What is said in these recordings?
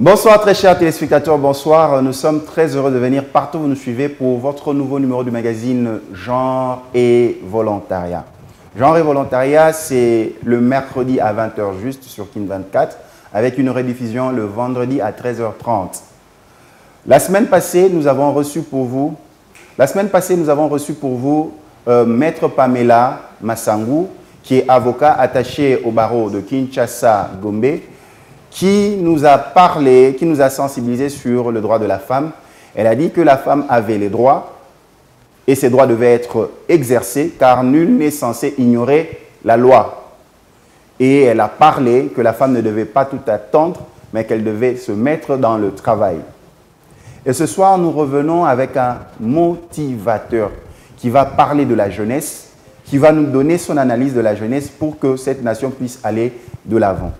Bonsoir très chers téléspectateurs, bonsoir. Nous sommes très heureux de venir partout où vous nous suivez pour votre nouveau numéro du magazine Genre et Volontariat. Genre et Volontariat, c'est le mercredi à 20h juste sur Kin 24 avec une rediffusion le vendredi à 13h30. La semaine passée, nous avons reçu pour vous Maître Pamela Massangou, qui est avocat attaché au barreau de Kinshasa Gombe, qui nous a parlé, qui nous a sensibilisés sur le droit de la femme. Elle a dit que la femme avait les droits et ces droits devaient être exercés car nul n'est censé ignorer la loi. Et elle a parlé que la femme ne devait pas tout attendre, mais qu'elle devait se mettre dans le travail. Et ce soir, nous revenons avec un motivateur qui va parler de la jeunesse, qui va nous donner son analyse de la jeunesse pour que cette nation puisse aller de l'avant.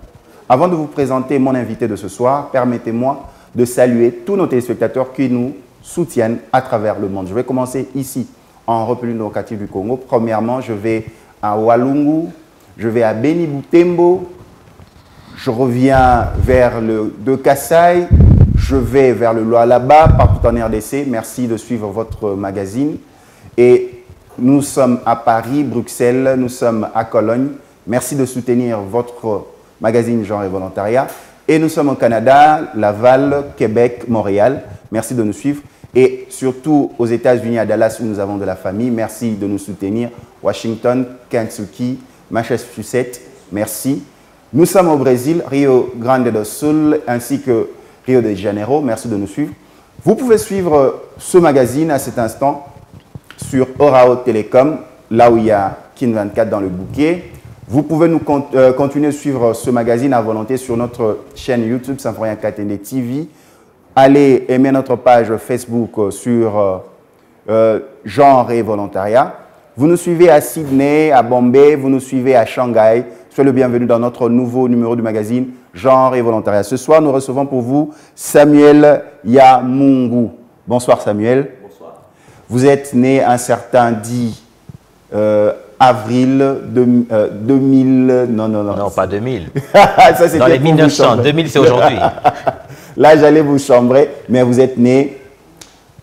Avant de vous présenter mon invité de ce soir, permettez-moi de saluer tous nos téléspectateurs qui nous soutiennent à travers le monde. Je vais commencer ici, en République démocratique du Congo. Premièrement, je vais à Walungu, je vais à Beni Butembo, je reviens vers le de Kassai, je vais vers le Lualaba, partout en RDC. Merci de suivre votre magazine. Et nous sommes à Paris, Bruxelles, nous sommes à Cologne. Merci de soutenir votre magazine Genre et Volontariat. Et nous sommes au Canada, Laval, Québec, Montréal. Merci de nous suivre. Et surtout aux États-Unis, à Dallas, où nous avons de la famille. Merci de nous soutenir. Washington, Kentucky, Massachusetts, merci. Nous sommes au Brésil, Rio Grande do Sul, ainsi que Rio de Janeiro. Merci de nous suivre. Vous pouvez suivre ce magazine à cet instant sur Orao Telecom, là où il y a Kin 24 dans le bouquet. Vous pouvez nous continuer à suivre ce magazine à volonté sur notre chaîne YouTube Symphorien KTND TV. Allez aimer notre page Facebook sur Genre et Volontariat. Vous nous suivez à Sydney, à Bombay, vous nous suivez à Shanghai. Soyez le bienvenu dans notre nouveau numéro du magazine Genre et Volontariat. Ce soir, nous recevons pour vous Samuel Yamungu. Bonsoir Samuel. Bonsoir. Vous êtes né un certain 10 avril 2000. Non, pas 2000. Ça, dans les 1900. 2000, c'est aujourd'hui. Là, j'allais vous chambrer, mais vous êtes né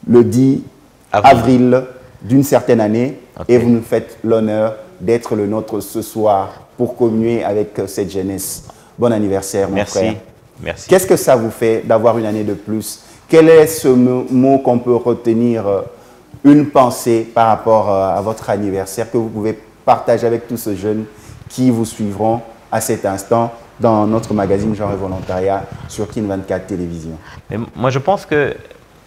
le 10 avril d'une certaine année, okay. Et vous nous faites l'honneur d'être le nôtre ce soir pour communier avec cette jeunesse. Bon anniversaire, mon frère. Merci. Qu'est-ce que ça vous fait d'avoir une année de plus? Quel est ce mot qu'on peut retenir, une pensée par rapport à votre anniversaire que vous pouvez partager avec tous ces jeunes qui vous suivront à cet instant dans notre magazine Genre et Volontariat sur Kin 24 Télévision? Mais moi, je pense que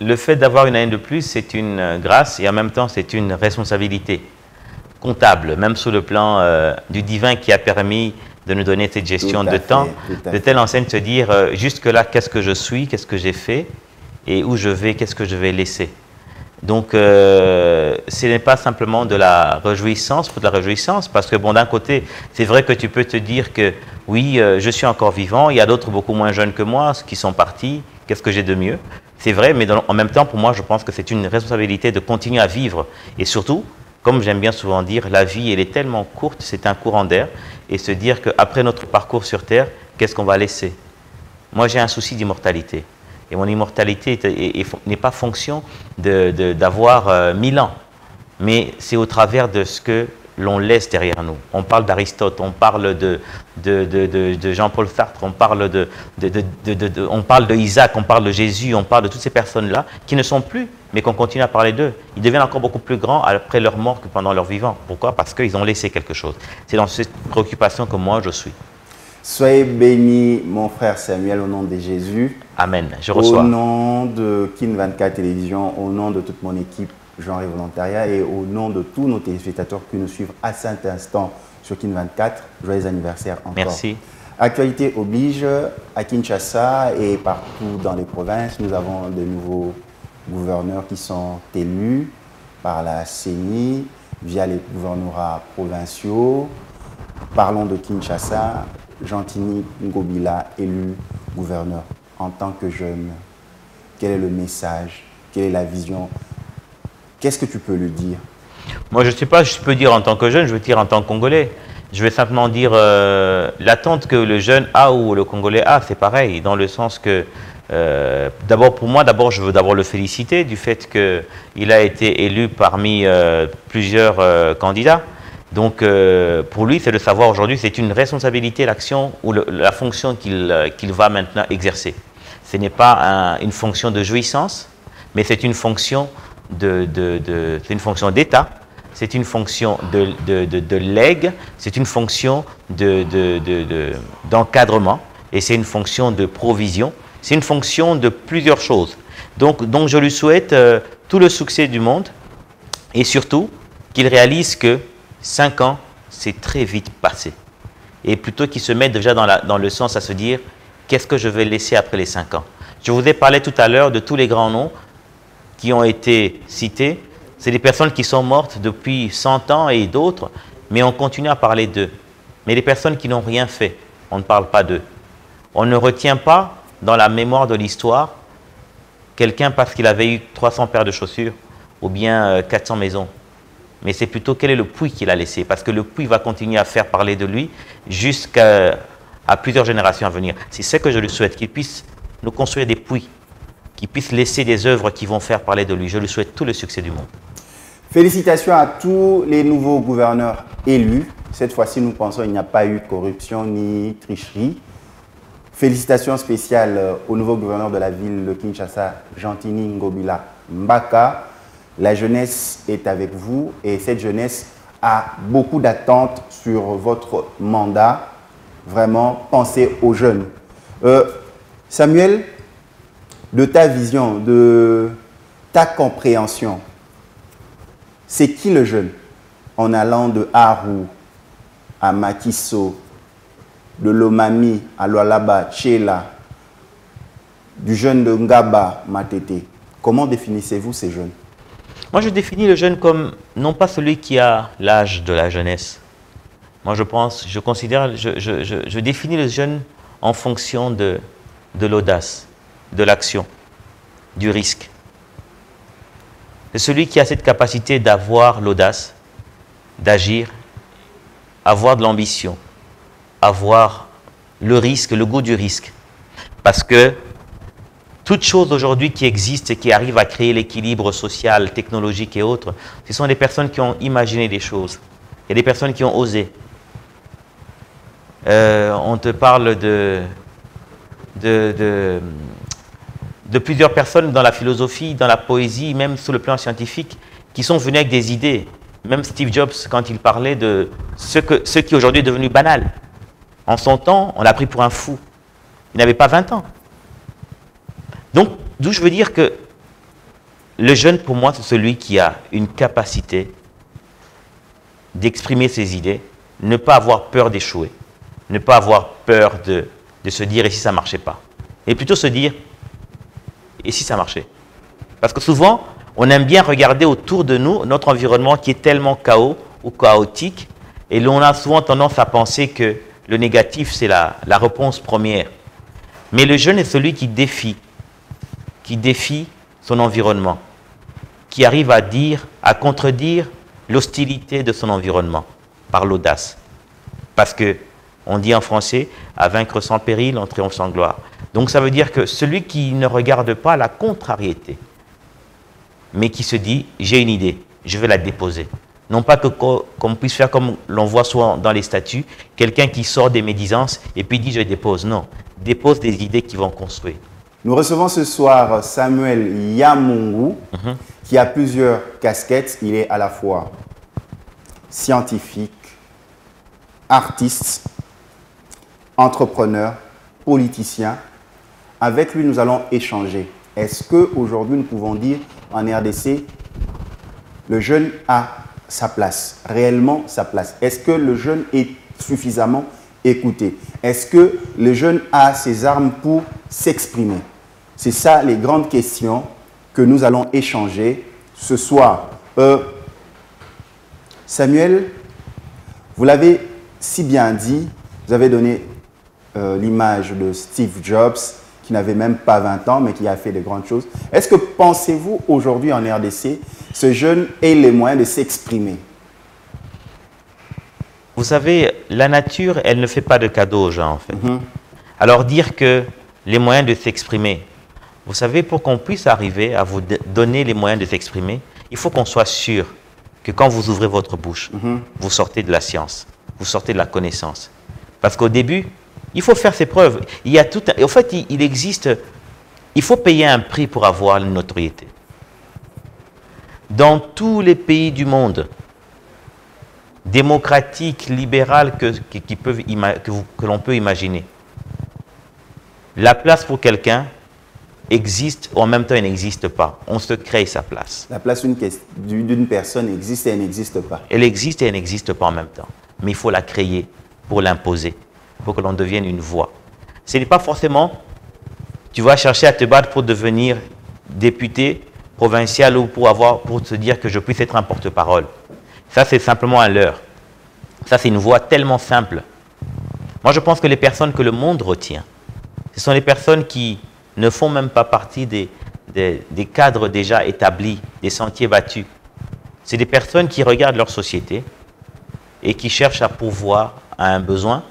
le fait d'avoir une année de plus, c'est une grâce et en même temps, c'est une responsabilité comptable, même sous le plan du divin qui a permis de nous donner cette gestion de temps, de telle enseigne de se dire jusque-là, qu'est-ce que je suis, qu'est-ce que j'ai fait et où je vais, qu'est-ce que je vais laisser. Donc, ce n'est pas simplement de la réjouissance pour de la réjouissance, parce que, bon, d'un côté, c'est vrai que tu peux te dire que, oui, je suis encore vivant, il y a d'autres beaucoup moins jeunes que moi qui sont partis, qu'est-ce que j'ai de mieux? C'est vrai, mais en même temps, pour moi, je pense que c'est une responsabilité de continuer à vivre. Et surtout, comme j'aime bien souvent dire, la vie, elle est tellement courte, c'est un courant d'air, et se dire qu'après notre parcours sur Terre, qu'est-ce qu'on va laisser? Moi, j'ai un souci d'immortalité. Et mon immortalité n'est pas fonction d'avoir 1000 ans, mais c'est au travers de ce que l'on laisse derrière nous. On parle d'Aristote, on parle de Jean-Paul Sartre, on parle de Isaac, on parle de Jésus, on parle de toutes ces personnes-là qui ne sont plus, mais qu'on continue à parler d'eux. Ils deviennent encore beaucoup plus grands après leur mort que pendant leur vivant. Pourquoi? Parce qu'ils ont laissé quelque chose. C'est dans cette préoccupation que moi je suis. Soyez béni, mon frère Samuel, au nom de Jésus. Amen. Je reçois. Au nom de Kin 24 Télévision, au nom de toute mon équipe Genre et Volontariat et au nom de tous nos téléspectateurs qui nous suivent à cet instant sur Kin 24, joyeux anniversaire encore. Merci. Actualité oblige, à Kinshasa et partout dans les provinces, nous avons de nouveaux gouverneurs qui sont élus par la CENI via les gouvernorats provinciaux. Parlons de Kinshasa. Gentini Ngobila, élu gouverneur. En tant que jeune, quel est le message? Quelle est la vision? Qu'est-ce que tu peux lui dire? Moi, je ne sais pas, je peux dire en tant que jeune, je veux dire en tant que Congolais. Je vais simplement dire l'attente que le jeune a ou le Congolais a, c'est pareil, dans le sens que D'abord, pour moi, je veux d'abord le féliciter du fait qu'il a été élu parmi plusieurs candidats. Donc, pour lui, c'est de savoir aujourd'hui, c'est une responsabilité, l'action ou la fonction qu'il va maintenant exercer. Ce n'est pas une fonction de jouissance, mais c'est une fonction d'État, c'est une fonction de legs, c'est une fonction d'encadrement et c'est une fonction de provision. C'est une fonction de plusieurs choses. Donc je lui souhaite tout le succès du monde et surtout qu'il réalise que 5 ans, c'est très vite passé. Et plutôt qu'il se mette déjà dans le sens à se dire qu'est-ce que je vais laisser après les 5 ans. Je vous ai parlé tout à l'heure de tous les grands noms qui ont été cités. C'est des personnes qui sont mortes depuis 100 ans et d'autres, mais on continue à parler d'eux. Mais les personnes qui n'ont rien fait, on ne parle pas d'eux. On ne retient pas dans la mémoire de l'histoire quelqu'un parce qu'il avait eu 300 paires de chaussures ou bien 400 maisons. Mais c'est plutôt quel est le puits qu'il a laissé, parce que le puits va continuer à faire parler de lui jusqu'à plusieurs générations à venir. C'est ce que je lui souhaite, qu'il puisse nous construire des puits, qu'il puisse laisser des œuvres qui vont faire parler de lui. Je lui souhaite tout le succès du monde. Félicitations à tous les nouveaux gouverneurs élus. Cette fois-ci, nous pensons qu'il n'y a pas eu de corruption ni tricherie. Félicitations spéciales au nouveau gouverneur de la ville de Kinshasa, Gentini Ngobila Mbaka. La jeunesse est avec vous et cette jeunesse a beaucoup d'attentes sur votre mandat. Vraiment, pensez aux jeunes. Samuel, de ta vision, de ta compréhension, c'est qui le jeune en allant de Aru à Makiso, de Lomami à Lualaba, Tchela, du jeune de Ngaba, Matete? Comment définissez-vous ces jeunes? Moi, je définis le jeune comme non pas celui qui a l'âge de la jeunesse. Moi, je définis le jeune en fonction de l'audace, de l'action, du risque. C'est celui qui a cette capacité d'avoir l'audace, d'agir, avoir de l'ambition, avoir le risque, le goût du risque. Parce que toute chose aujourd'hui qui existe et qui arrive à créer l'équilibre social, technologique et autres, ce sont des personnes qui ont imaginé des choses. Il y a des personnes qui ont osé. On te parle de plusieurs personnes dans la philosophie, dans la poésie, même sur le plan scientifique, qui sont venues avec des idées. Même Steve Jobs, quand il parlait de ce qui aujourd'hui est devenu banal. En son temps, on l'a pris pour un fou. Il n'avait pas 20 ans. Donc, d'où je veux dire que le jeune, pour moi, c'est celui qui a une capacité d'exprimer ses idées, ne pas avoir peur d'échouer, ne pas avoir peur de se dire « et si ça ne marchait pas ?» et plutôt se dire « et si ça marchait ?» Parce que souvent, on aime bien regarder autour de nous notre environnement qui est tellement chaos ou chaotique et l'on a souvent tendance à penser que le négatif, c'est la réponse première. Mais le jeune est celui qui défie son environnement, qui arrive à contredire l'hostilité de son environnement par l'audace. Parce que, on dit en français, à vaincre sans péril, en triomphe sans gloire. Donc ça veut dire que celui qui ne regarde pas la contrariété, mais qui se dit, j'ai une idée, je vais la déposer. Non pas qu'on puisse faire comme l'on voit souvent dans les statuts, quelqu'un qui sort des médisances et puis dit, je dépose. Non, dépose des idées qui vont construire. Nous recevons ce soir Samuel Yamungu, qui a plusieurs casquettes. Il est à la fois scientifique, artiste, entrepreneur, politicien. Avec lui, nous allons échanger. Est-ce qu'aujourd'hui, nous pouvons dire en RDC, le jeune a sa place, réellement sa place? Est-ce que le jeune est suffisamment écouté? Est-ce que le jeune a ses armes pour s'exprimer? C'est ça les grandes questions que nous allons échanger ce soir. Samuel, vous l'avez si bien dit, vous avez donné l'image de Steve Jobs, qui n'avait même pas 20 ans, mais qui a fait de grandes choses. Est-ce que pensez-vous aujourd'hui en RDC, ce jeune ait les moyens de s'exprimer? Vous savez, la nature, elle ne fait pas de cadeaux aux gens, en fait. Alors dire que les moyens de s'exprimer, Vous savez, pour qu'on puisse arriver à vous donner les moyens de s'exprimer, il faut qu'on soit sûr que quand vous ouvrez votre bouche, vous sortez de la science, vous sortez de la connaissance. Parce qu'au début, il faut faire ses preuves. Il y a tout en fait, il existe... Il faut payer un prix pour avoir une notoriété. Dans tous les pays du monde, démocratiques, libérales que l'on peut imaginer, la place pour quelqu'un existe, ou en même temps, elle n'existe pas. On se crée sa place. La place d'une personne existe et elle n'existe pas. Elle existe et elle n'existe pas en même temps. Mais il faut la créer pour l'imposer, pour que l'on devienne une voix. Ce n'est pas forcément, tu vas chercher à te battre pour devenir député provincial ou pour te dire que je puisse être un porte-parole. Ça, c'est simplement un leurre. Ça, c'est une voie tellement simple. Moi, je pense que les personnes que le monde retient, ce sont les personnes qui ne font même pas partie des cadres déjà établis, des sentiers battus. C'est des personnes qui regardent leur société et qui cherchent à pourvoir à un besoin,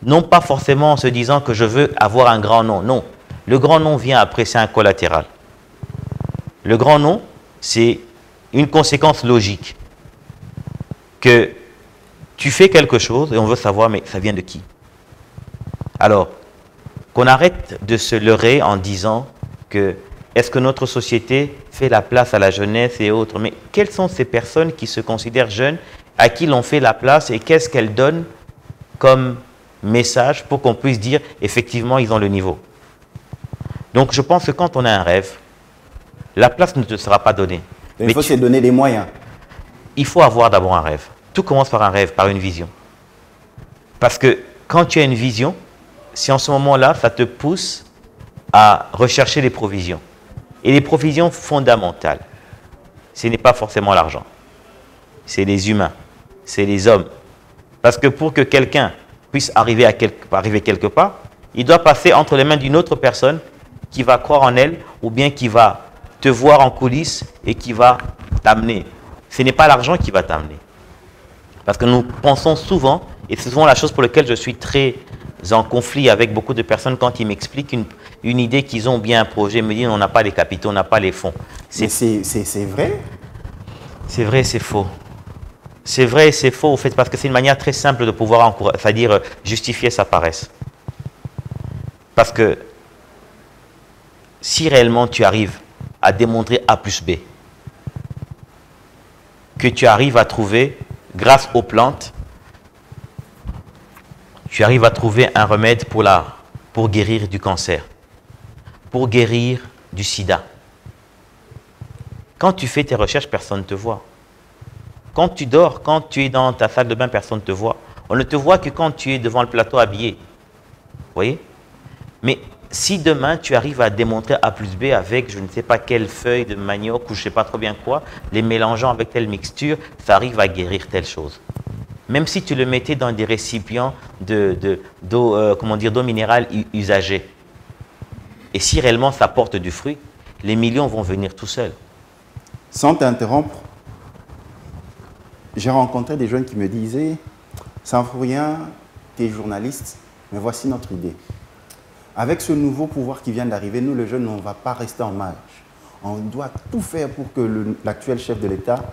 non pas forcément en se disant que je veux avoir un grand nom. Non, le grand nom vient après, c'est un collatéral. Le grand nom, c'est une conséquence logique. Que tu fais quelque chose et on veut savoir, mais ça vient de qui? Alors, qu'on arrête de se leurrer en disant que est-ce que notre société fait la place à la jeunesse et autres? Mais quelles sont ces personnes qui se considèrent jeunes, à qui l'on fait la place et qu'est-ce qu'elles donnent comme message pour qu'on puisse dire effectivement ils ont le niveau? Donc je pense que quand on a un rêve, la place ne te sera pas donnée. Il faut se donner des moyens. Il faut avoir d'abord un rêve. Tout commence par un rêve, par une vision. Parce que quand tu as une vision, c'est en ce moment-là, ça te pousse à rechercher les provisions. Et les provisions fondamentales, ce n'est pas forcément l'argent. C'est les humains, c'est les hommes. Parce que pour que quelqu'un puisse arriver quelque part, il doit passer entre les mains d'une autre personne qui va croire en elle ou bien qui va te voir en coulisses et qui va t'amener. Ce n'est pas l'argent qui va t'amener. Parce que nous pensons souvent, et c'est souvent la chose pour laquelle je suis très en conflit avec beaucoup de personnes quand ils m'expliquent une idée qu'ils ont bien un projet, ils me disent on n'a pas les capitaux, on n'a pas les fonds. Mais c'est vrai? C'est vrai, c'est faux. C'est vrai et c'est faux, au fait, parce que c'est une manière très simple de pouvoir c'est-à-dire justifier sa paresse. Parce que si réellement tu arrives à démontrer A plus B, que tu arrives à trouver, grâce aux plantes, tu arrives à trouver un remède pour guérir du cancer, pour guérir du sida. Quand tu fais tes recherches, personne ne te voit. Quand tu dors, quand tu es dans ta salle de bain, personne ne te voit. On ne te voit que quand tu es devant le plateau habillé. Vous voyez? Mais si demain, tu arrives à démontrer A plus B avec je ne sais pas quelle feuille de manioc ou je ne sais pas trop bien quoi, les mélangeant avec telle mixture, ça arrive à guérir telle chose. Même si tu le mettais dans des récipients d'eau minérale usagée. Et si réellement ça porte du fruit, les millions vont venir tout seuls. Sans t'interrompre, j'ai rencontré des jeunes qui me disaient « Symphorien, tu es journaliste, mais voici notre idée. Avec ce nouveau pouvoir qui vient d'arriver, nous, les jeunes, on ne va pas rester en marge. On doit tout faire pour que l'actuel chef de l'État,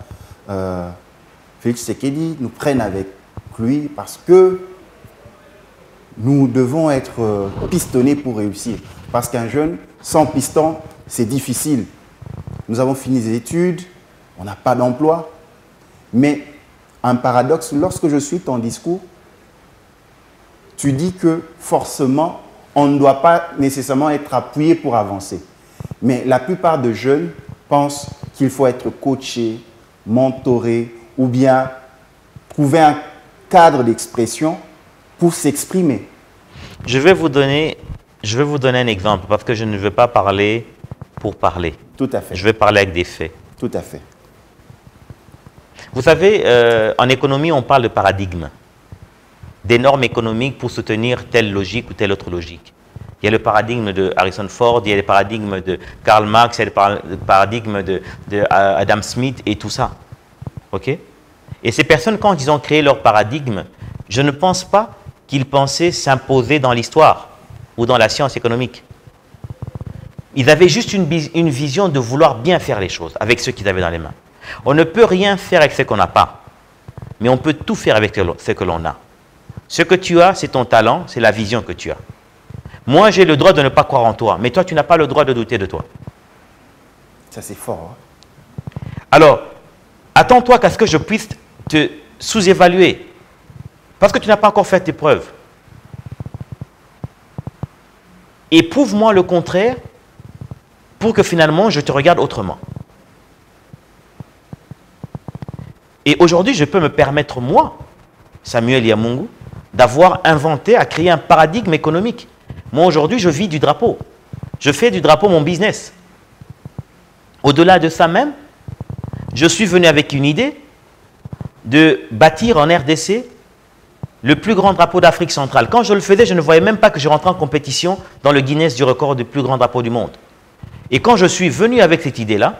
Félix Tshisekedi, nous prenne avec lui parce que nous devons être pistonnés pour réussir. Parce qu'un jeune, sans piston, c'est difficile. Nous avons fini des études, on n'a pas d'emploi. Mais un paradoxe, lorsque je suis ton discours, tu dis que forcément, on ne doit pas nécessairement être appuyé pour avancer. Mais la plupart des jeunes pensent qu'il faut être coaché, mentoré ou bien trouver un cadre d'expression pour s'exprimer. Je vais vous donner un exemple parce que je ne veux pas parler pour parler. Tout à fait. Je vais parler avec des faits. Tout à fait. Vous savez, en économie, on parle de paradigme, des normes économiques pour soutenir telle logique ou telle autre logique. Il y a le paradigme de Harrison Ford, il y a le paradigme de Karl Marx, il y a le paradigme de Adam Smith et tout ça. OK? Et ces personnes, quand ils ont créé leur paradigme, je ne pense pas qu'ils pensaient s'imposer dans l'histoire ou dans la science économique. Ils avaient juste une vision de vouloir bien faire les choses avec ce qu'ils avaient dans les mains. On ne peut rien faire avec ce qu'on n'a pas, mais on peut tout faire avec ce que l'on a. Ce que tu as, c'est ton talent, c'est la vision que tu as. Moi, j'ai le droit de ne pas croire en toi, mais toi, tu n'as pas le droit de douter de toi. Ça, c'est fort. Hein? Alors, attends-toi qu'à ce que je puisse te sous-évaluer, parce que tu n'as pas encore fait tes preuves. Et prouve-moi le contraire pour que finalement, je te regarde autrement. Et aujourd'hui, je peux me permettre, moi, Samuel Yamungu, d'avoir inventé, à créer un paradigme économique. Moi, aujourd'hui, je vis du drapeau. Je fais du drapeau mon business. Au-delà de ça même, je suis venu avec une idée de bâtir en RDC le plus grand drapeau d'Afrique centrale. Quand je le faisais, je ne voyais même pas que je rentrais en compétition dans le Guinness du record du plus grand drapeau du monde. Et quand je suis venu avec cette idée-là,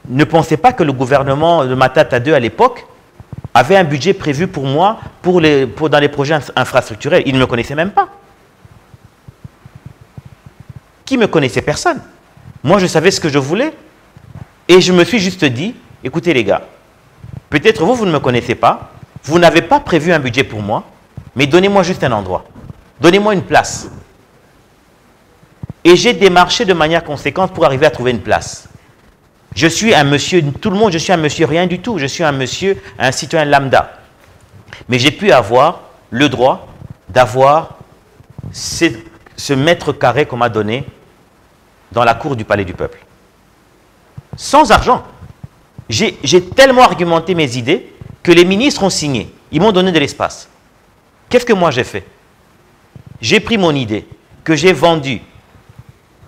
ne pensez pas que le gouvernement de Matata 2 à l'époque avait un budget prévu pour moi dans les projets infrastructurels. Ils ne me connaissaient même pas. Qui me connaissait? Personne. Moi, je savais ce que je voulais. Et je me suis juste dit, écoutez les gars, peut-être vous ne me connaissez pas, vous n'avez pas prévu un budget pour moi, mais donnez-moi juste un endroit. Donnez-moi une place. Et j'ai démarché de manière conséquente pour arriver à trouver une place. Je suis un monsieur, tout le monde, je suis un monsieur rien du tout. Je suis un monsieur, un citoyen lambda. Mais j'ai pu avoir le droit d'avoir ce mètre carré qu'on m'a donné dans la cour du Palais du Peuple. Sans argent. J'ai tellement argumenté mes idées que les ministres ont signé. Ils m'ont donné de l'espace. Qu'est-ce que moi j'ai fait? J'ai pris mon idée, que j'ai vendue,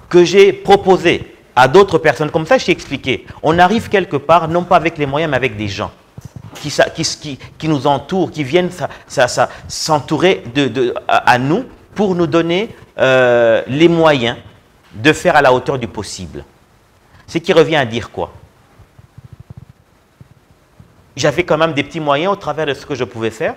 que j'ai proposée à d'autres personnes. Comme ça, je t'ai expliqué. On arrive quelque part, non pas avec les moyens, mais avec des gens qui nous entourent, qui viennent s'entourer à nous pour nous donner les moyens de faire à la hauteur du possible. Ce qui revient à dire quoi? J'avais quand même des petits moyens au travers de ce que je pouvais faire.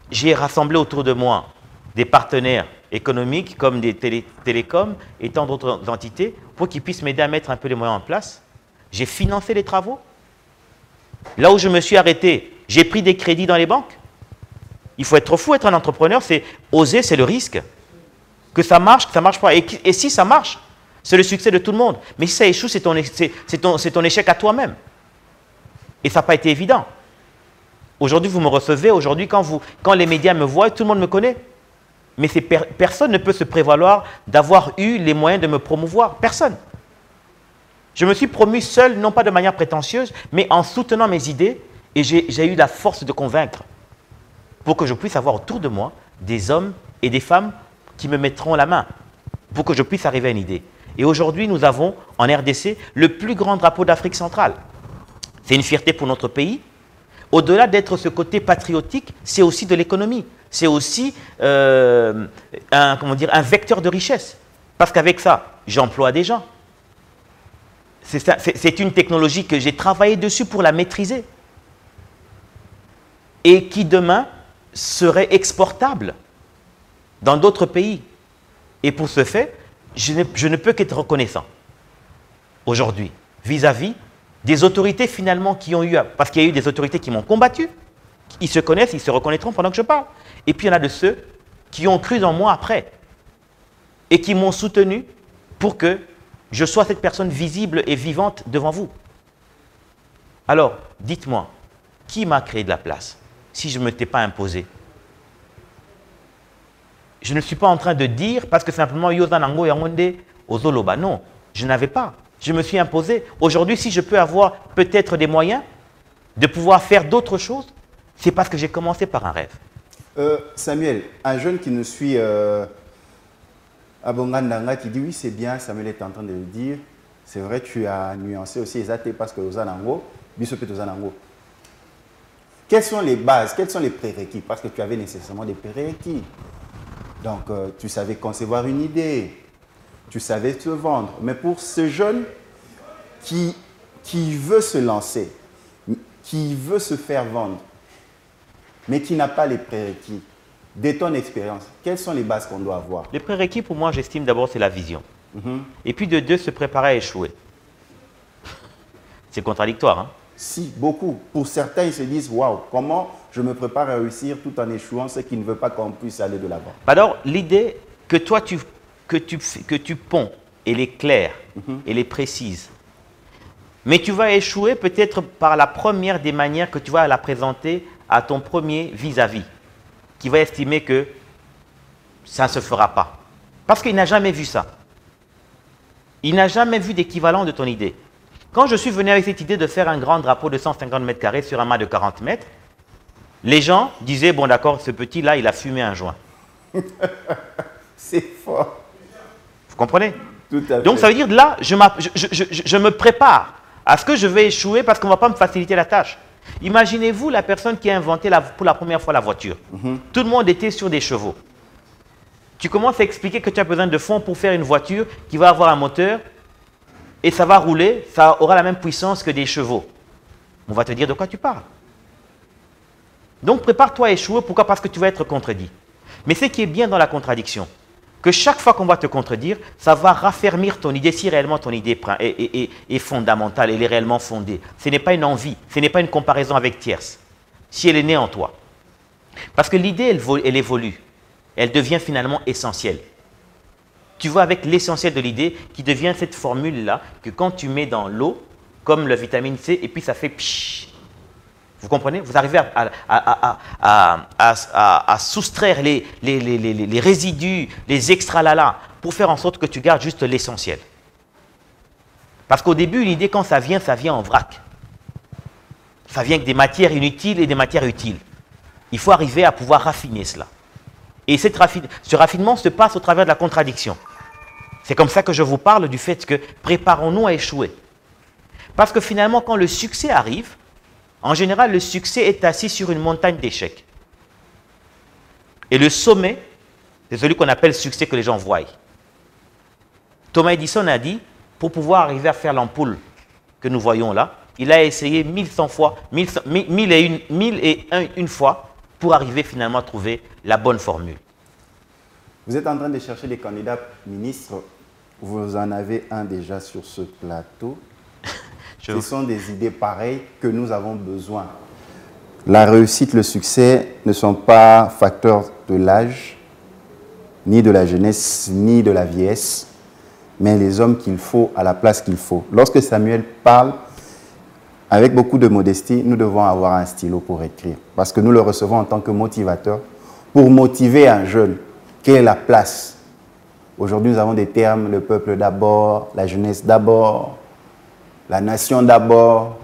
J'ai rassemblé autour de moi des partenaires économiques comme des télécoms et tant d'autres entités pour qu'ils puissent m'aider à mettre un peu les moyens en place. J'ai financé les travaux. Là où je me suis arrêté, j'ai pris des crédits dans les banques. Il faut être fou, être un entrepreneur, c'est oser, c'est le risque. Que ça marche pas. Et si ça marche, c'est le succès de tout le monde. Mais si ça échoue, c'est ton échec à toi-même. Et ça n'a pas été évident. Aujourd'hui, vous me recevez. Aujourd'hui, quand les médias me voient, tout le monde me connaît. Mais personne ne peut se prévaloir d'avoir eu les moyens de me promouvoir. Personne. Je me suis promu seul, non pas de manière prétentieuse, mais en soutenant mes idées. Et j'ai eu la force de convaincre pour que je puisse avoir autour de moi des hommes et des femmes qui me mettront la main pour que je puisse arriver à une idée. Et aujourd'hui, nous avons en RDC le plus grand drapeau d'Afrique centrale. C'est une fierté pour notre pays. Au-delà d'être ce côté patriotique, c'est aussi de l'économie. C'est aussi un vecteur de richesse. Parce qu'avec ça, j'emploie des gens. C'est une technologie que j'ai travaillé dessus pour la maîtriser. Et qui demain serait exportable dans d'autres pays. Et pour ce fait, je ne peux qu'être reconnaissant aujourd'hui vis-à-vis des autorités finalement qui ont eu, parce qu'il y a eu des autorités qui m'ont combattu, ils se connaissent, ils se reconnaîtront pendant que je parle. Et puis il y en a de ceux qui ont cru en moi après et qui m'ont soutenu pour que je sois cette personne visible et vivante devant vous. Alors, dites-moi, qui m'a créé de la place si je ne m'étais pas imposé? Je ne suis pas en train de dire parce que simplement Yozanango Yangonde Ozoloba. Non, je n'avais pas. Je me suis imposé. Aujourd'hui, si je peux avoir peut-être des moyens de pouvoir faire d'autres choses, c'est parce que j'ai commencé par un rêve. Samuel, un jeune qui nous suit à Bongandanga, qui dit oui, c'est bien, Samuel est en train de le dire. C'est vrai, tu as nuancé aussi Ezate parce que Ozanango, Bisopet Ozanango. Quelles sont les bases, quels sont les prérequis? Parce que tu avais nécessairement des prérequis. Donc, tu savais concevoir une idée, tu savais te vendre. Mais pour ce jeune qui veut se lancer, qui veut se faire vendre, mais qui n'a pas les prérequis, de ton expérience, quelles sont les bases qu'on doit avoir? Les prérequis, pour moi, j'estime d'abord, c'est la vision. Et puis de 2, se préparer à échouer. C'est contradictoire, hein? Si, beaucoup. Pour certains, ils se disent, waouh, comment je me prépare à réussir tout en échouant, ce qui ne veut pas qu'on puisse aller de l'avant. Alors, l'idée que toi, que tu ponds, elle est claire, elle est précise. Mais tu vas échouer peut-être par la première des manières que tu vas la présenter à ton premier vis-à-vis, qui va estimer que ça ne se fera pas. Parce qu'il n'a jamais vu ça. Il n'a jamais vu d'équivalent de ton idée. Quand je suis venu avec cette idée de faire un grand drapeau de 150 mètres carrés sur un mât de 40 mètres, les gens disaient, bon d'accord, ce petit-là, il a fumé un joint. C'est fort. Vous comprenez? Tout à fait. Donc ça veut dire, là, je me prépare à ce que je vais échouer parce qu'on ne va pas me faciliter la tâche. Imaginez-vous la personne qui a inventé pour la première fois la voiture. Tout le monde était sur des chevaux. Tu commences à expliquer que tu as besoin de fonds pour faire une voiture qui va avoir un moteur et ça va rouler, ça aura la même puissance que des chevaux. On va te dire de quoi tu parles. Donc prépare-toi à échouer. Pourquoi? Parce que tu vas être contredit. Mais ce qui est bien dans la contradiction, que chaque fois qu'on va te contredire, ça va raffermir ton idée, si réellement ton idée est fondamentale, elle est réellement fondée. Ce n'est pas une envie, ce n'est pas une comparaison avec tierce, si elle est née en toi. Parce que l'idée, elle évolue, elle devient finalement essentielle. Tu vois avec l'essentiel de l'idée qui devient cette formule-là que quand tu mets dans l'eau, comme la vitamine C, et puis ça fait pshhh. Vous comprenez? Vous arrivez à soustraire les résidus, les extra-lala, pour faire en sorte que tu gardes juste l'essentiel. Parce qu'au début, l'idée, quand ça vient en vrac. Ça vient avec des matières inutiles et des matières utiles. Il faut arriver à pouvoir raffiner cela. Et ce raffinement se passe au travers de la contradiction. C'est comme ça que je vous parle du fait que préparons-nous à échouer. Parce que finalement, quand le succès arrive, en général, le succès est assis sur une montagne d'échecs. Et le sommet, c'est celui qu'on appelle succès que les gens voient. Thomas Edison a dit, pour pouvoir arriver à faire l'ampoule que nous voyons là, il a essayé 1100 fois, 1001 fois pour arriver finalement à trouver la bonne formule. Vous êtes en train de chercher des candidats ministres. Vous en avez un déjà sur ce plateau. Ce sont des idées pareilles que nous avons besoin. La réussite, le succès ne sont pas facteurs de l'âge, ni de la jeunesse, ni de la vieillesse, mais les hommes qu'il faut à la place qu'il faut. Lorsque Samuel parle, avec beaucoup de modestie, nous devons avoir un stylo pour écrire, parce que nous le recevons en tant que motivateur pour motiver un jeune. Quelle est la place? Aujourd'hui, nous avons des termes, le peuple d'abord, la jeunesse d'abord, la nation d'abord.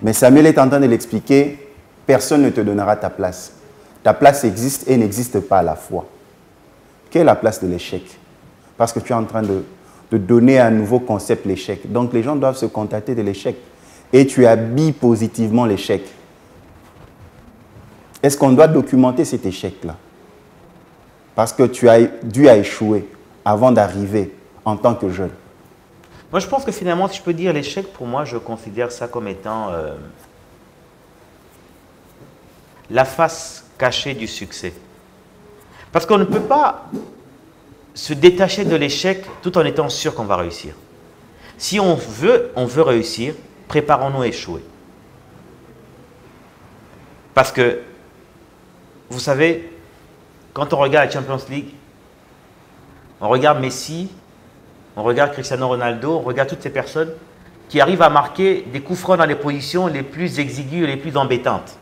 Mais Samuel est en train de l'expliquer, personne ne te donnera ta place. Ta place existe et n'existe pas à la fois. Quelle est la place de l'échec? Parce que tu es en train de donner un nouveau concept, l'échec. Donc les gens doivent se contenter de l'échec. Et tu habilles positivement l'échec. Est-ce qu'on doit documenter cet échec-là? Parce que tu as dû échouer avant d'arriver en tant que jeune. Moi, je pense que finalement, si je peux dire l'échec, pour moi, je considère ça comme étant la face cachée du succès. Parce qu'on ne peut pas se détacher de l'échec tout en étant sûr qu'on va réussir. Si on veut réussir, préparons-nous à échouer. Parce que, vous savez, quand on regarde la Champions League, on regarde Messi, on regarde Cristiano Ronaldo, on regarde toutes ces personnes qui arrivent à marquer des coups francs dans les positions les plus exiguës et les plus embêtantes.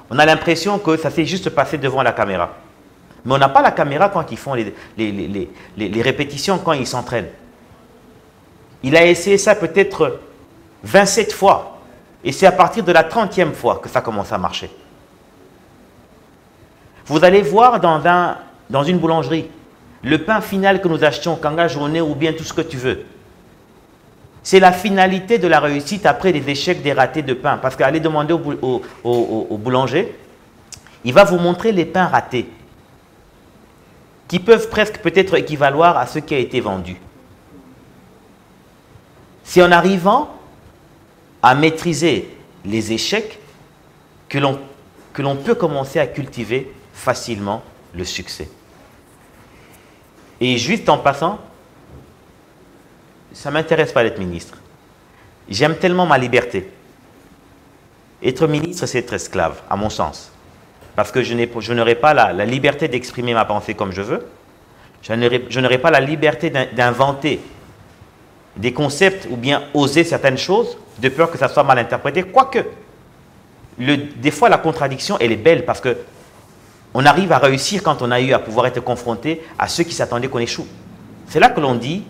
On a l'impression que ça s'est juste passé devant la caméra. Mais on n'a pas la caméra quand ils font les répétitions, quand ils s'entraînent. Il a essayé ça peut-être 27 fois. Et c'est à partir de la 30e fois que ça commence à marcher. Vous allez voir dans une boulangerie, le pain final que nous achetions, Kanga Journée ou bien tout ce que tu veux. C'est la finalité de la réussite après des échecs, des ratés de pain. Parce qu'allez demander au boulanger, il va vous montrer les pains ratés, qui peuvent presque peut-être équivaloir à ce qui a été vendu. C'est en arrivant à maîtriser les échecs que l'on peut commencer à cultiver facilement le succès. Et juste en passant, ça ne m'intéresse pas d'être ministre. J'aime tellement ma liberté. Être ministre, c'est être esclave, à mon sens. Parce que je n'aurai pas la liberté d'exprimer ma pensée comme je veux. Je n'aurai pas la liberté d'inventer des concepts ou bien oser certaines choses de peur que ça soit mal interprété. Quoique, des fois, la contradiction, elle est belle parce que on arrive à réussir quand on a eu à pouvoir être confronté à ceux qui s'attendaient qu'on échoue. C'est là que l'on dit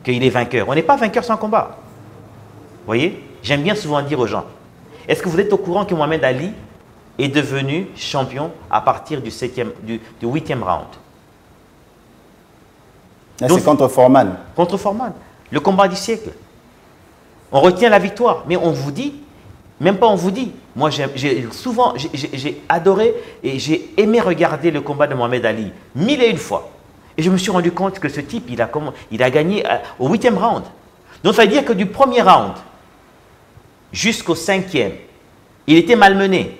qu'il est vainqueur. On n'est pas vainqueur sans combat. Vous voyez? J'aime bien souvent dire aux gens, est-ce que vous êtes au courant que Mohamed Ali est devenu champion à partir du 8e round? C'est contre Foreman. Contre Foreman. Le combat du siècle. On retient la victoire, mais on vous dit, même pas on vous dit. Moi, j'ai adoré et j'ai aimé regarder le combat de Mohamed Ali 1001 fois. Et je me suis rendu compte que ce type, il a gagné au 8e round. Donc, ça veut dire que du premier round jusqu'au 5e, il était malmené.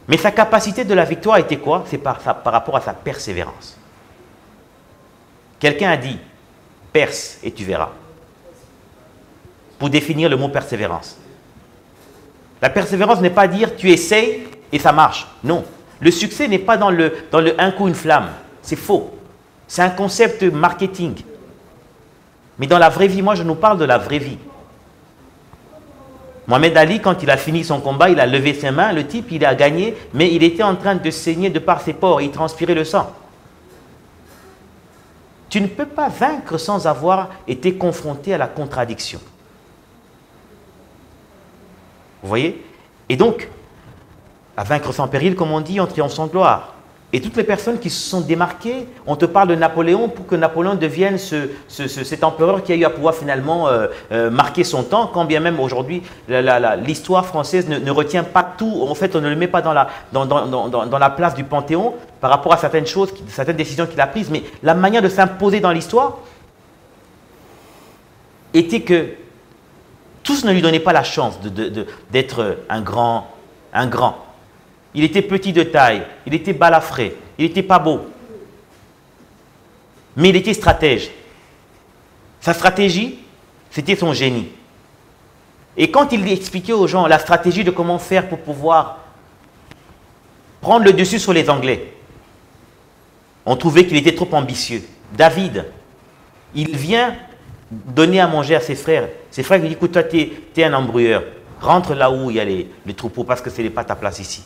Mais sa capacité de la victoire était quoi? C'est par rapport à sa persévérance. Quelqu'un a dit, perse et tu verras. Pour définir le mot persévérance. La persévérance n'est pas dire tu essayes et ça marche. Non. Le succès n'est pas dans le un coup une flamme. C'est faux. C'est un concept marketing. Mais dans la vraie vie, moi je nous parle de la vraie vie. Mohamed Ali, quand il a fini son combat, il a levé ses mains, le type il a gagné, mais il était en train de saigner de par ses pores, il transpirait le sang. Tu ne peux pas vaincre sans avoir été confronté à la contradiction. Vous voyez? Et donc, à vaincre sans péril, comme on dit, on triomphe sans gloire. Et toutes les personnes qui se sont démarquées, on te parle de Napoléon pour que Napoléon devienne cet empereur qui a eu à pouvoir finalement marquer son temps, quand bien même aujourd'hui, l'histoire française ne retient pas tout. En fait, on ne le met pas dans la place du Panthéon par rapport à certaines choses, certaines décisions qu'il a prises. Mais la manière de s'imposer dans l'histoire était que tous ne lui donnaient pas la chance d'être un grand. Il était petit de taille, il était balafré, il n'était pas beau. Mais il était stratège. Sa stratégie, c'était son génie. Et quand il expliquait aux gens la stratégie de comment faire pour pouvoir prendre le dessus sur les Anglais, on trouvait qu'il était trop ambitieux. David, il vient donner à manger à ses frères. Ses frères lui disent, écoute, toi, tu es un embrouilleur. Rentre là où il y a les troupeaux parce que ce n'est pas ta place ici.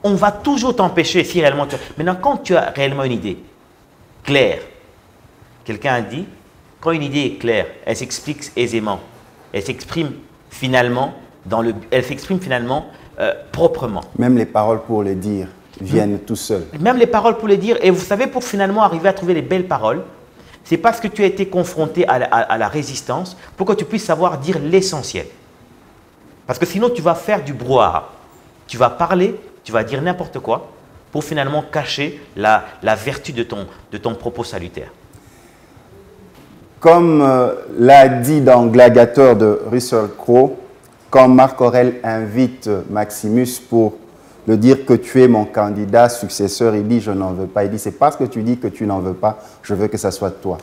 On va toujours t'empêcher si réellement tu as... Maintenant, quand tu as réellement une idée claire, quelqu'un a dit, quand une idée est claire, elle s'explique aisément. Elle s'exprime finalement, proprement. Même les paroles pour les dire viennent tout seuls. Même les paroles pour les dire. Et vous savez, pour finalement arriver à trouver les belles paroles, c'est parce que tu as été confronté à la résistance pour que tu puisses savoir dire l'essentiel. Parce que sinon, tu vas faire du brouhaha. Tu vas parler, tu vas dire n'importe quoi pour finalement cacher la vertu de ton propos salutaire. Comme l'a dit dans Gladiateur de Russell Crowe, quand Marc Aurèle invite Maximus pour le dire que tu es mon candidat successeur, il dit je n'en veux pas. Il dit c'est parce que tu dis que tu n'en veux pas, je veux que ça soit toi.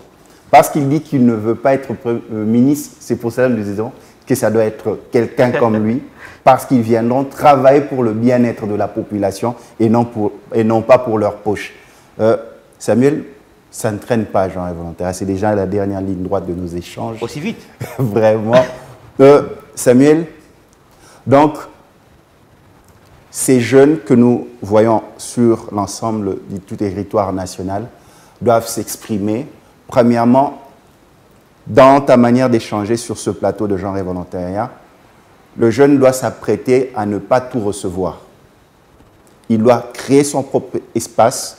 Parce qu'il dit qu'il ne veut pas être ministre, c'est pour cela que nous disons que ça doit être quelqu'un comme lui, parce qu'ils viendront travailler pour le bien-être de la population et non pas pour leur poche. Samuel, ça ne traîne pas, Jean Volontaire. C'est déjà la dernière ligne droite de nos échanges. Aussi vite. Vraiment. Samuel, donc, ces jeunes que nous voyons sur l'ensemble du tout territoire national doivent s'exprimer, premièrement, dans ta manière d'échanger sur ce plateau de genre et volontariat. Le jeune doit s'apprêter à ne pas tout recevoir. Il doit créer son propre espace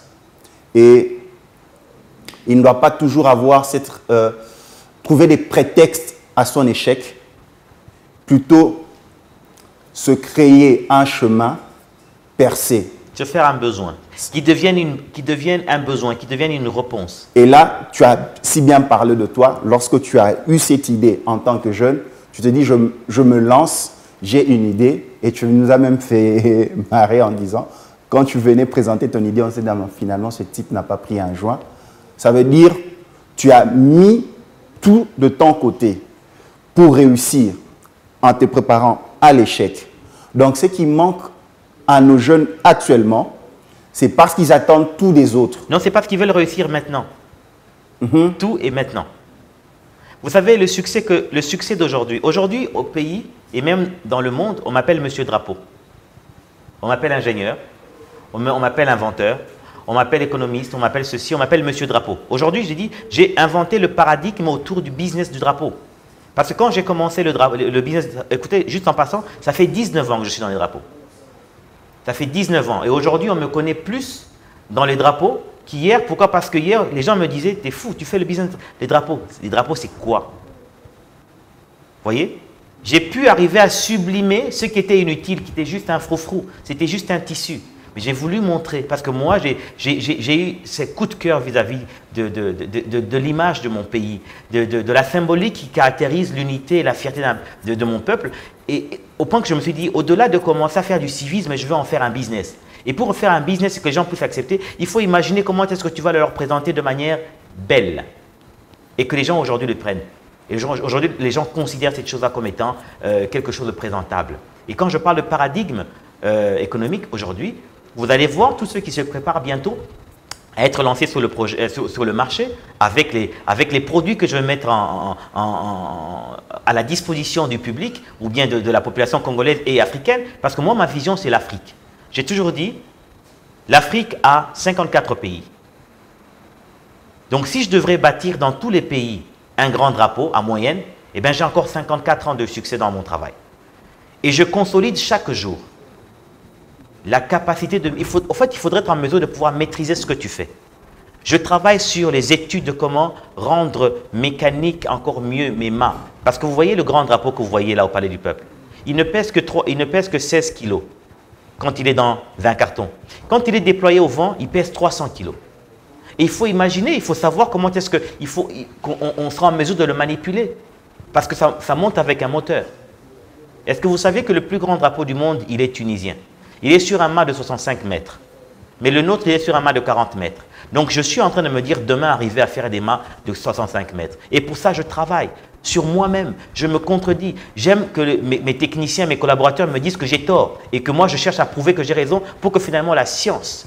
et il ne doit pas toujours trouver des prétextes à son échec, plutôt se créer un chemin, percer. Se faire un besoin, qui devienne un besoin, qui devienne une réponse. Et là, tu as si bien parlé de toi, lorsque tu as eu cette idée en tant que jeune, tu te dis, je me lance, j'ai une idée, et tu nous as même fait marrer en disant, quand tu venais présenter ton idée, on s'est dit, finalement, ce type n'a pas pris un joint. Ça veut dire, tu as mis tout de ton côté pour réussir en te préparant à l'échec. Donc, ce qui manque à nos jeunes actuellement, c'est parce qu'ils attendent tout des autres. Non, c'est parce qu'ils veulent réussir maintenant. Tout est maintenant. Vous savez, le succès d'aujourd'hui. Aujourd'hui, au pays et même dans le monde, on m'appelle Monsieur Drapeau. On m'appelle ingénieur, on m'appelle inventeur, on m'appelle économiste, on m'appelle ceci, on m'appelle Monsieur Drapeau. Aujourd'hui, j'ai inventé le paradigme autour du business du drapeau. Parce que quand j'ai commencé le business, écoutez, juste en passant, ça fait 19 ans que je suis dans les drapeaux. Ça fait 19 ans. Et aujourd'hui, on me connaît plus dans les drapeaux qu'hier. Pourquoi? Parce que hier, les gens me disaient, t'es fou, tu fais le business des drapeaux. Les drapeaux, c'est quoi? Vous voyez? J'ai pu arriver à sublimer ce qui était inutile, qui était juste un froufrou. C'était juste un tissu. Mais j'ai voulu montrer, parce que moi, j'ai eu ce coup de cœur vis-à-vis de l'image de mon pays, de la symbolique qui caractérise l'unité et la fierté de mon peuple. Et au point que je me suis dit, au-delà de commencer à faire du civisme, je veux en faire un business. Et pour faire un business et que les gens puissent accepter, il faut imaginer comment est-ce que tu vas leur présenter de manière belle. Et que les gens aujourd'hui le prennent. Et aujourd'hui, les gens considèrent cette chose-là comme étant quelque chose de présentable. Et quand je parle de paradigme économique aujourd'hui, vous allez voir tous ceux qui se préparent bientôt à être lancés sur le marché avec les produits que je vais mettre à la disposition du public ou bien de la population congolaise et africaine. Parce que moi, ma vision, c'est l'Afrique. J'ai toujours dit, l'Afrique a 54 pays. Donc, si je devrais bâtir dans tous les pays un grand drapeau à moyenne, eh bien, j'ai encore 54 ans de succès dans mon travail. Et je consolide chaque jour la capacité de... En fait, il faudrait être en mesure de pouvoir maîtriser ce que tu fais. Je travaille sur les études de comment rendre mécanique encore mieux mes mains. Parce que vous voyez le grand drapeau que vous voyez là au Palais du Peuple. Il ne pèse que 16 kilos quand il est dans un carton. Quand il est déployé au vent, il pèse 300 kilos. Et il faut imaginer, il faut savoir comment est-ce qu'on sera en mesure de le manipuler. Parce que ça monte avec un moteur. Est-ce que vous savez que le plus grand drapeau du monde, il est tunisien? Il est sur un mât de 65 mètres. Mais le nôtre, il est sur un mât de 40 mètres. Donc, je suis en train de me dire demain arriver à faire des mâts de 65 mètres. Et pour ça, je travaille sur moi-même. Je me contredis. J'aime que mes techniciens, mes collaborateurs me disent que j'ai tort. Et que moi, je cherche à prouver que j'ai raison pour que finalement la science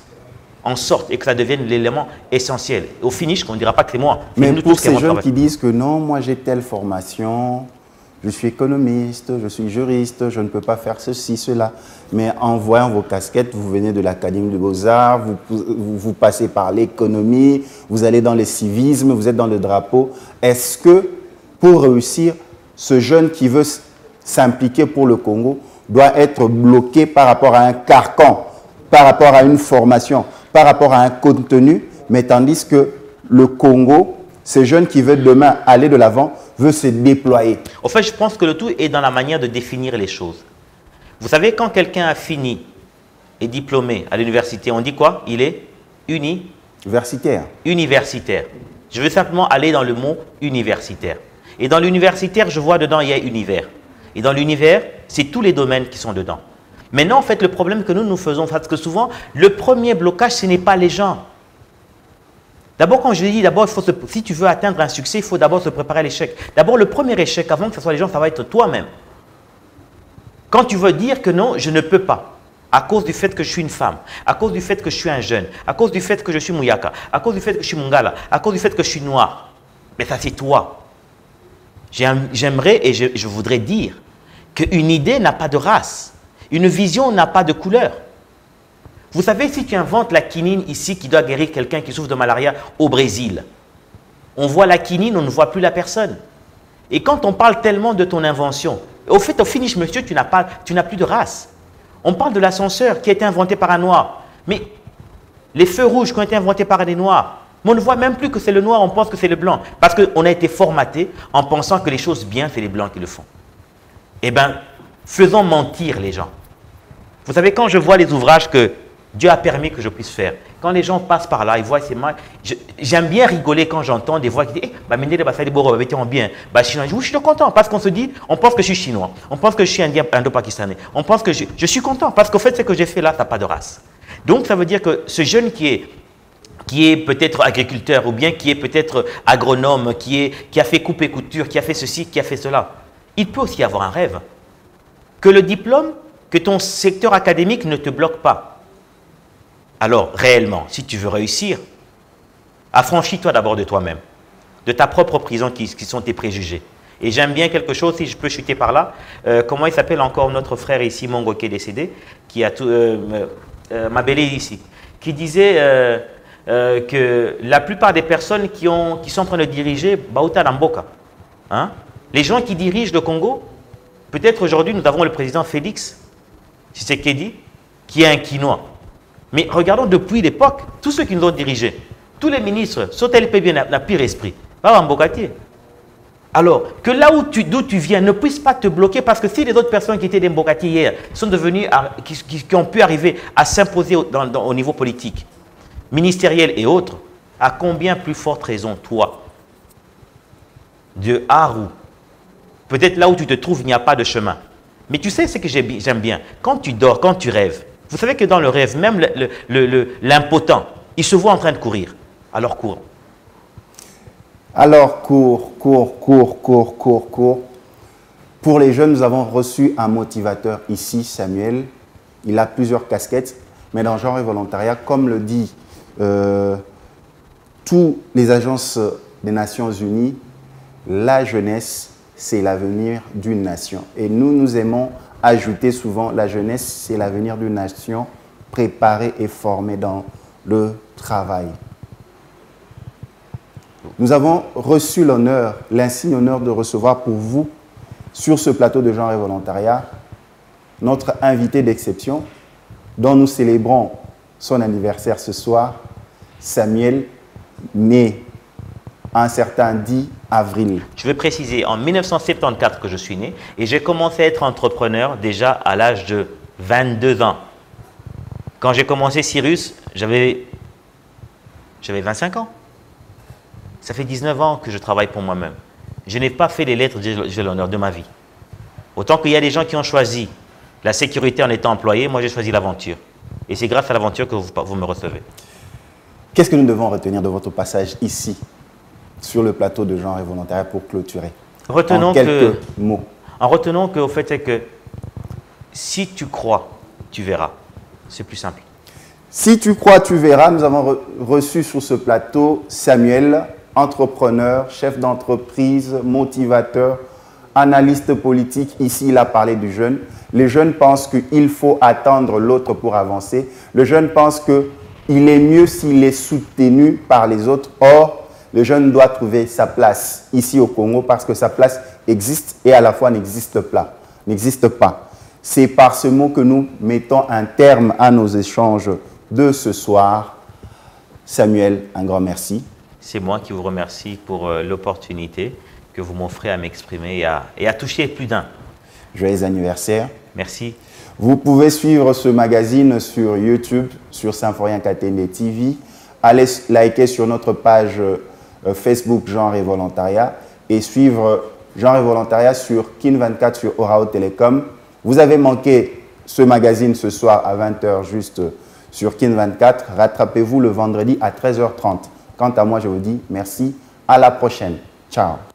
en sorte et que ça devienne l'élément essentiel. Au finish, on ne dira pas que c'est moi. Mais pour ces jeunes qui disent que non, moi j'ai telle formation, je suis économiste, je suis juriste, je ne peux pas faire ceci, cela. Mais en voyant vos casquettes, vous venez de l'Académie de Beaux-Arts, vous passez par l'économie, vous allez dans le civisme, vous êtes dans le drapeau. Est-ce que pour réussir, ce jeune qui veut s'impliquer pour le Congo doit être bloqué par rapport à un carcan, par rapport à une formation, par rapport à un contenu, mais tandis que le Congo, ce jeune qui veut demain aller de l'avant, veut se déployer. En fait, je pense que le tout est dans la manière de définir les choses. Vous savez, quand quelqu'un a fini et diplômé à l'université, on dit quoi? Il est universitaire. Universitaire. Je veux simplement aller dans le mot universitaire. Et dans l'universitaire, je vois dedans, il y a univers. Et dans l'univers, c'est tous les domaines qui sont dedans. Maintenant, en fait, le problème que nous faisons, parce que souvent, le premier blocage, ce n'est pas les gens. D'abord, quand je dis, d'abord, si tu veux atteindre un succès, il faut d'abord se préparer à l'échec. D'abord, le premier échec, avant que ce soit les gens, ça va être toi-même. Quand tu veux dire que non, je ne peux pas, à cause du fait que je suis une femme, à cause du fait que je suis un jeune, à cause du fait que je suis Mouyaka, à cause du fait que je suis Mungala, à cause du fait que je suis noir, mais ça, c'est toi. J'aimerais et je voudrais dire qu'une idée n'a pas de race. Une vision n'a pas de couleur. Vous savez, si tu inventes la quinine ici qui doit guérir quelqu'un qui souffre de malaria au Brésil, on voit la quinine, on ne voit plus la personne. Et quand on parle tellement de ton invention, au fait, au finish, monsieur, tu n'as plus de race. On parle de l'ascenseur qui a été inventé par un noir. Mais les feux rouges qui ont été inventés par des noirs, mais on ne voit même plus que c'est le noir, on pense que c'est le blanc. Parce qu'on a été formaté en pensant que les choses bien, c'est les blancs qui le font. Eh bien, faisons mentir les gens. Vous savez, quand je vois les ouvrages que Dieu a permis que je puisse faire, quand les gens passent par là, ils voient ces mains, j'aime bien rigoler quand j'entends des voix qui disent « bien, je suis content parce qu'on se dit, on pense que je suis chinois, on pense que je suis indien, indo-pakistanais, on pense que je suis content parce qu'au fait, ce que j'ai fait là, ça n'a pas de race. » Donc, ça veut dire que ce jeune qui qui est peut-être agriculteur, ou bien qui est peut-être agronome, qui a fait coupe et couture, qui a fait ceci, qui a fait cela. Il peut aussi avoir un rêve. Que le diplôme, que ton secteur académique ne te bloque pas. Alors, réellement, si tu veux réussir, affranchis-toi d'abord de toi-même, de ta propre prison qui sont tes préjugés. Et j'aime bien quelque chose, si je peux chuter par là, comment il s'appelle encore notre frère ici, Mongo, qui est décédé, qui a tout, Mabélé ici, qui disait que la plupart des personnes qui sont en train de diriger, Bauta Namboka, hein, les gens qui dirigent le Congo, peut-être aujourd'hui nous avons le président Félix Tshisekedi, qui est un Quinois. Mais regardons depuis l'époque, tous ceux qui nous ont dirigés, tous les ministres, Sotel Pébien n'a pire esprit, pas Mbokati. Alors, que là d'où tu viens ne puisse pas te bloquer, parce que si les autres personnes qui étaient des Mbokati hier sont devenues, qui ont pu arriver à s'imposer au niveau politique, ministériel et autres, à combien plus forte raison, toi, de Haru, peut-être là où tu te trouves, il n'y a pas de chemin. Mais tu sais ce que j'aime bien, quand tu dors, quand tu rêves, vous savez que dans le rêve, même l'impotent, il se voit en train de courir. Alors cours. Alors cours. Pour les jeunes, nous avons reçu un motivateur ici, Samuel. Il a plusieurs casquettes, mais dans Genre et Volontariat, comme le dit toutes les agences des Nations Unies, la jeunesse, c'est l'avenir d'une nation. Et nous aimons ajouter souvent, la jeunesse, c'est l'avenir d'une nation préparée et formée dans le travail. Nous avons reçu l'honneur, l'insigne honneur de recevoir pour vous, sur ce plateau de Genre et Volontariat, notre invité d'exception, dont nous célébrons son anniversaire ce soir, Samuel, né un certain 10 avril. Je veux préciser, en 1974 que je suis né, et j'ai commencé à être entrepreneur déjà à l'âge de 22 ans. Quand j'ai commencé Cyrus, j'avais 25 ans. Ça fait 19 ans que je travaille pour moi-même. Je n'ai pas fait les lettres de l'honneur de ma vie. Autant qu'il y a des gens qui ont choisi la sécurité en étant employé, moi j'ai choisi l'aventure. Et c'est grâce à l'aventure que vous me recevez. Qu'est-ce que nous devons retenir de votre passage ici, sur le plateau de Genre et Volontariat, pour clôturer? Retenons en quelques mots. En retenant qu'au fait est que si tu crois, tu verras. C'est plus simple. Si tu crois, tu verras. Nous avons reçu sur ce plateau Samuel, entrepreneur, chef d'entreprise, motivateur, analyste politique. Ici, il a parlé du jeune. Les jeunes pensent qu'il faut attendre l'autre pour avancer. Le jeune pense qu'il est mieux s'il est soutenu par les autres. Or, le jeune doit trouver sa place ici au Congo parce que sa place existe et à la fois n'existe pas. C'est par ce mot que nous mettons un terme à nos échanges de ce soir. Samuel, un grand merci. C'est moi qui vous remercie pour l'opportunité que vous m'offrez à m'exprimer et à toucher plus d'un. Joyeux anniversaire. Merci. Vous pouvez suivre ce magazine sur YouTube, sur Symphorien Katende TV. Allez liker sur notre page Facebook Genre et Volontariat et suivre Genre et Volontariat sur Kin24 sur Orao Telecom. Vous avez manqué ce magazine ce soir à 20h juste sur Kin24. Rattrapez-vous le vendredi à 13h30. Quant à moi, je vous dis merci. À la prochaine. Ciao.